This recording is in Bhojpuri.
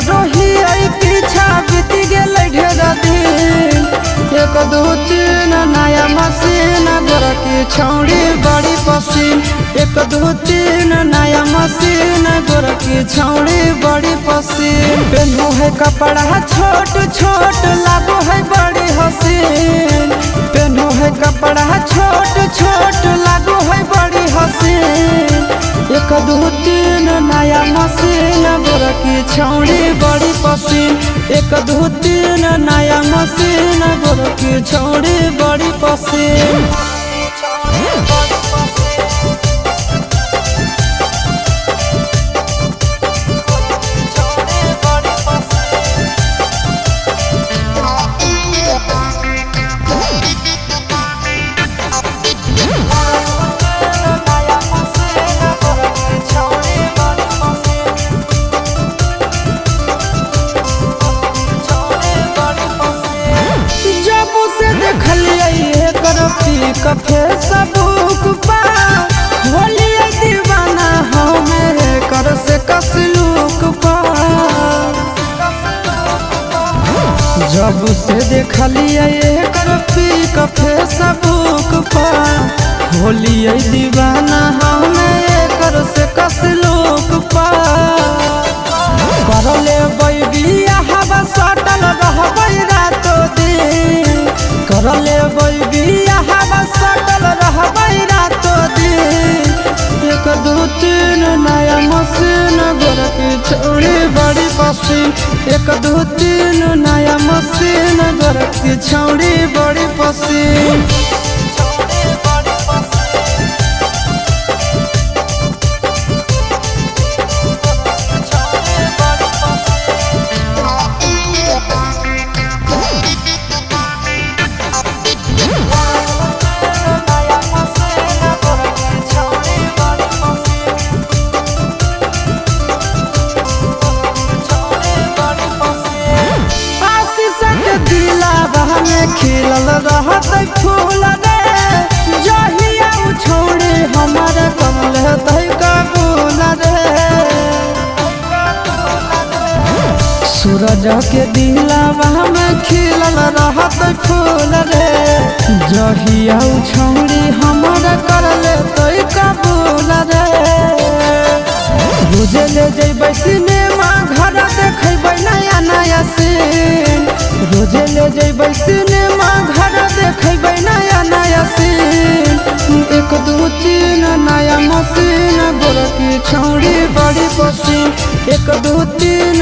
रोही आई पीछा बीत गेल ढेर दिन। 1 2 3 नया मशीन गोर की छौड़ी बड़ी पसीन। 1 2 3 नया मशीन गोर की छौड़ी बड़ी पसीन। पेनू है कपड़ा छोट छोट लागो है बड़ी हसीन। पेनू है कपड़ा छोट छोट लागो है बड़ी हसीन। 1 2 3 नया मशीन गोर की छौड़ी बड़ी पसीन। 1 2 3 नया मशीन गोर की छौड़ी बड़ी पसीन। कफे सबूक पा होलिया दीवाना हमें कर से कसलूक पा। जब से देखलिए कर पी कफे सबूक पा होलिया दीवाना हमें कर से कसलूक पा। कर ले बिया हवा सटल रहबै रातो दिन। कर ले बिया हवा सटल रहबै रातो दिन। 1 2 3 नया मशीन गोर की छौड़ी बड़ी पसीन। 1 2 3 नया मशीन गोर की छौड़ी बड़ी पसीन। खिलल रहत फूल रे जहिया छोड़े हमार कमल कबूल रे। सूरज के दिलावा में खिलल रहत फूल रे जहिया छोड़ी हमार करल कबूल रे। रोजे ले जैबै सिनेमा घर देखेबै नया नया सीन। रोजे ले जैबै सिनेमा घर देखेबै नया नया सीन। 1 2 3 नया मशीन गोर की छौड़ी बड़ी पसीन। 1 2 3